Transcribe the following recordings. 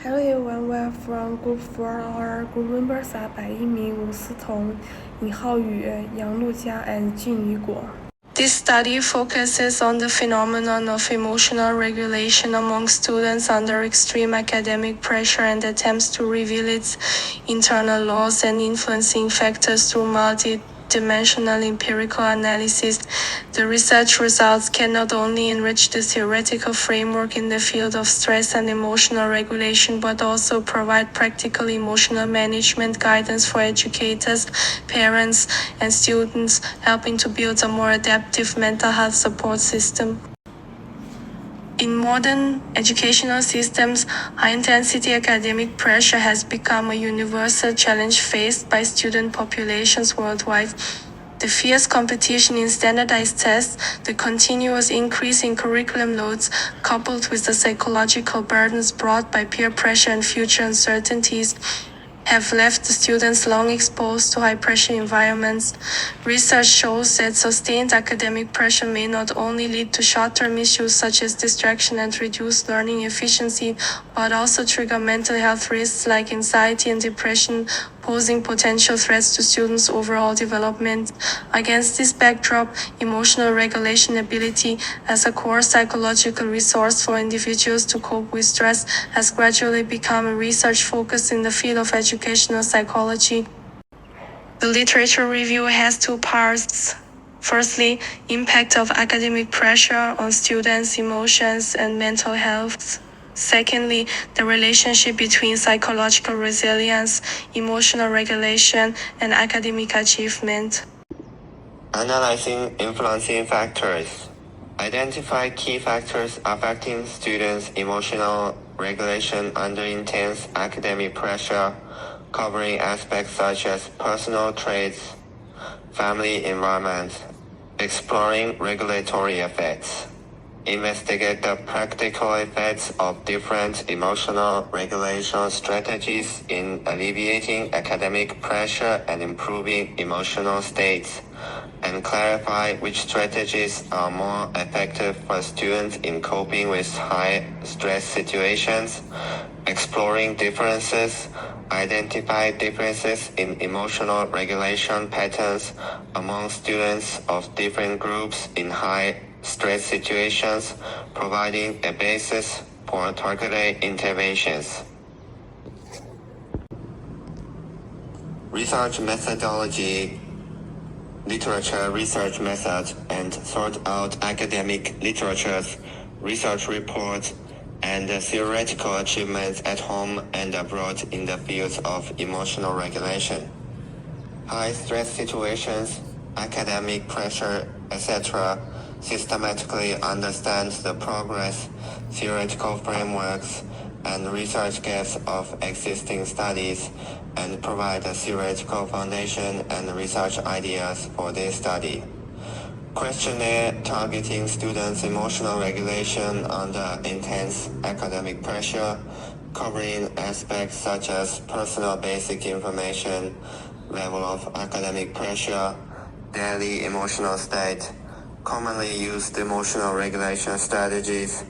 Hello everyone, we are from Group 4. Our group members are 白一鸣、吴思彤、尹浩宇、杨璐佳 and 俊宇果. This study focuses on the phenomenon of emotional regulation among students under extreme academic pressure and attempts to reveal its internal laws and influencing factors through multi-dimensional empirical analysis. The research results can not only enrich the theoretical framework in the field of stress and emotional regulation, but also provide practical emotional management guidance for educators, parents, and students, helping to build a more adaptive mental health support system. In modern educational systems, high-intensity academic pressure has become a universal challenge faced by student populations worldwide. The fierce competition in standardized tests, the continuous increase in curriculum loads, coupled with the psychological burdens brought by peer pressure and future uncertainties, have left the students long exposed to high-pressure environments. Research shows that sustained academic pressure may not only lead to short-term issues such as distraction and reduced learning efficiency, but also trigger mental health risks like anxiety and depression, posing potential threats to students' overall development. Against this backdrop, emotional regulation ability as a core psychological resource for individuals to cope with stress has gradually become a research focus in the field of educational psychology. The literature review has two parts. Firstly, impact of academic pressure on students' emotions and mental health. Secondly, the relationship between psychological resilience, emotional regulation, and academic achievement. Analyzing influencing factors. Identify key factors affecting students' emotional regulation under intense academic pressure, covering aspects such as personal traits, family environment, exploring regulatory effects. Investigate the practical effects of different emotional regulation strategies in alleviating academic pressure and improving emotional states, and clarify which strategies are more effective for students in coping with high-stress situations. Exploring differences. Identify differences in emotional regulation patterns among students of different groups in high-stress situations, providing a basis for targeted interventions. Research methodology. Literature research methods and sort out academic literatures, research reports, and theoretical achievements at home and abroad in the fields of emotional regulation. High-stress situations, academic pressure, etc. systematically understand the progress, theoretical frameworks, and research gaps of existing studies, and provide a theoretical foundation and research ideas for this study. Questionnaire targeting students' emotional regulation under intense academic pressure, covering aspects such as personal basic information, level of academic pressure, daily emotional state, commonly used emotional regulation strategies,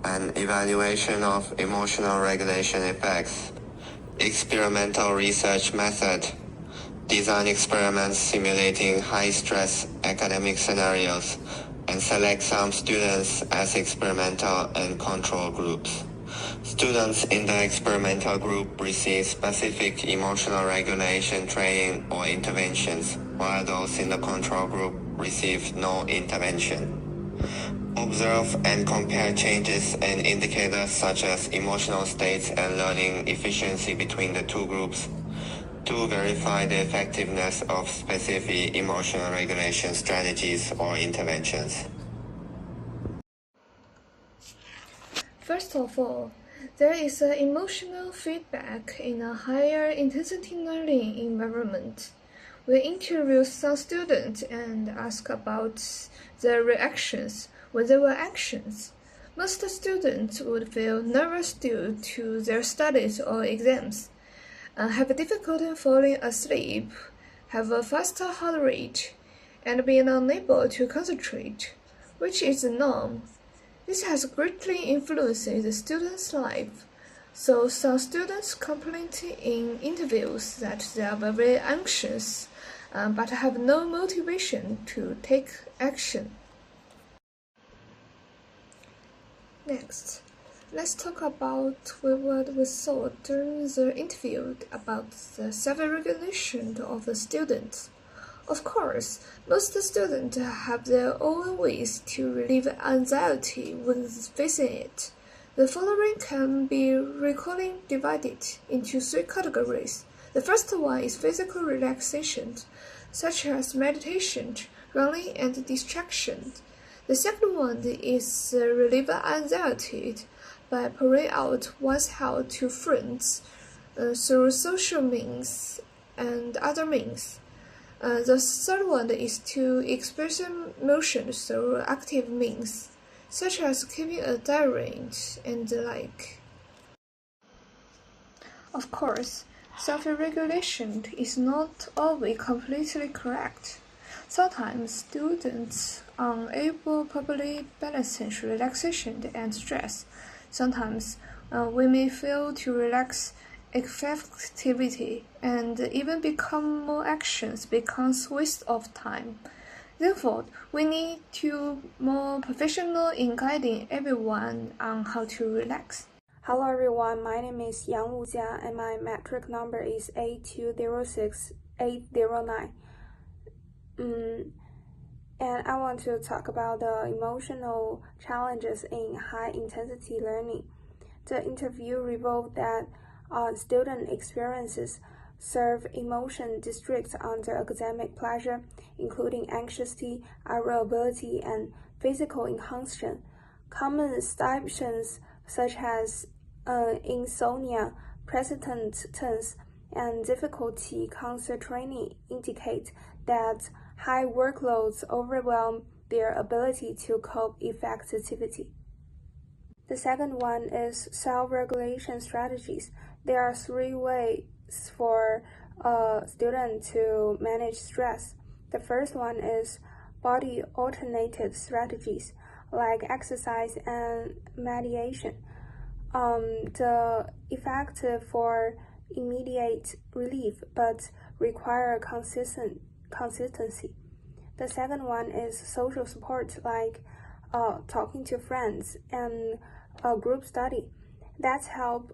and evaluation of emotional regulation effects. Experimental research method. Design experiments simulating high-stress academic scenarios and select some students as experimental and control groups. Students in the experimental group receive specific emotional regulation training or interventions, while those in the control group receive no intervention. Observe and compare changes and indicators such as emotional states and learning efficiency between the two groups to verify the effectiveness of specific emotional regulation strategies or interventions. First of all, there is an emotional feedback in a higher intensity learning environment. We interview some students and ask about their reactions when there were actions. Most students would feel nervous due to their studies or exams, have difficulty falling asleep, have a faster heart rate, and being unable to concentrate, which is the norm. This has greatly influenced the student's life. So some students complain in interviews that they are very anxious, but have no motivation to take action. Next, let's talk about what we saw during the interview about the self-regulation of the students. Of course, most students have their own ways to relieve anxiety when facing it. The following can be recalling divided into three categories. The first one is physical relaxation, such as meditation, running, and distraction. The second one is relieve anxiety by pouring out one's heart to friends through social means and other means. The third one is to express emotions through active means, such as keeping a diary and the like. Of course, self-regulation is not always completely correct. Sometimes students are unable to properly balance relaxation and stress. Sometimes we may fail to relax effectively, and even become more actions becomes waste of time. Therefore, we need to be more professional in guiding everyone on how to relax. Hello everyone, my name is Yang Wujia and my metric number is 8206809. And I want to talk about the emotional challenges in high-intensity learning. The interview revealed that student experiences serve emotion districts under academic pleasure, including anxiety, irritability, and physical exhaustion. Common symptoms such as insomnia, persistence, and difficulty concentrating indicate that high workloads overwhelm their ability to cope effectively. The second one is self-regulation strategies. There are three ways for a student to manage stress. The first one is body-alternated strategies, like exercise and meditation. The effective for immediate relief, but require consistency. The second one is social support, like talking to friends and a group study. That's help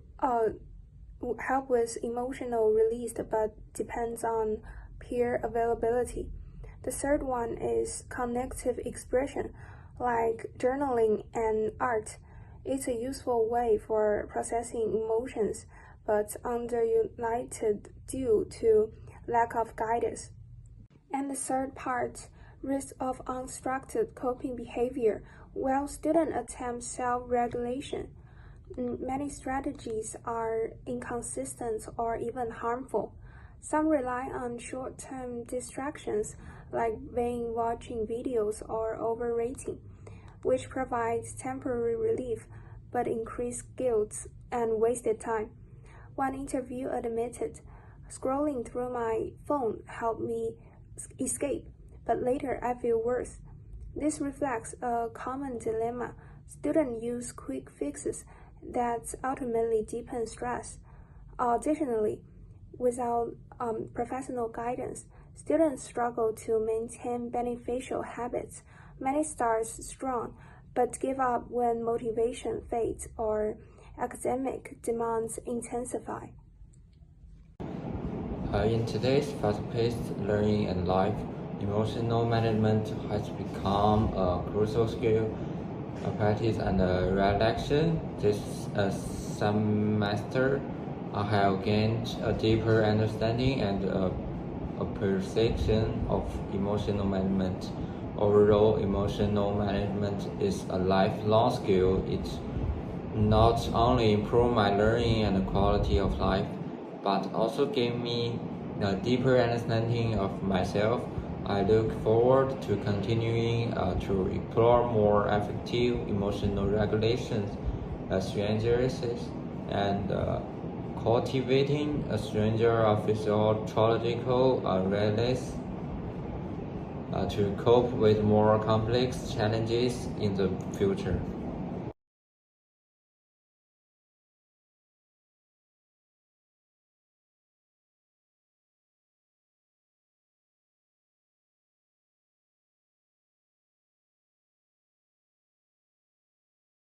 with emotional release, but depends on peer availability. The third one is cognitive expression, like journaling and art. It's a useful way for processing emotions, but underutilized due to lack of guidance. And the third part, risk of unstructured coping behavior. While students attempt self-regulation, many strategies are inconsistent or even harmful. Some rely on short-term distractions like watching videos or overrating, which provides temporary relief but increase guilt and wasted time. One interview admitted, "Scrolling through my phone helped me escape, but later I feel worse." This reflects a common dilemma. Students use quick fixes that ultimately deepen stress. Additionally, without professional guidance, students struggle to maintain beneficial habits. Many start strong, but give up when motivation fades or academic demands intensify. In today's fast-paced learning and life, emotional management has become a crucial skill. Practice and reflection. This semester, I have gained a deeper understanding and appreciation of emotional management. Overall, emotional management is a lifelong skill. It not only improves my learning and quality of life, but also gave me a deeper understanding of myself. I look forward to continuing to explore more effective emotional regulations, strategies, and cultivating a stronger physiological readiness to cope with more complex challenges in the future.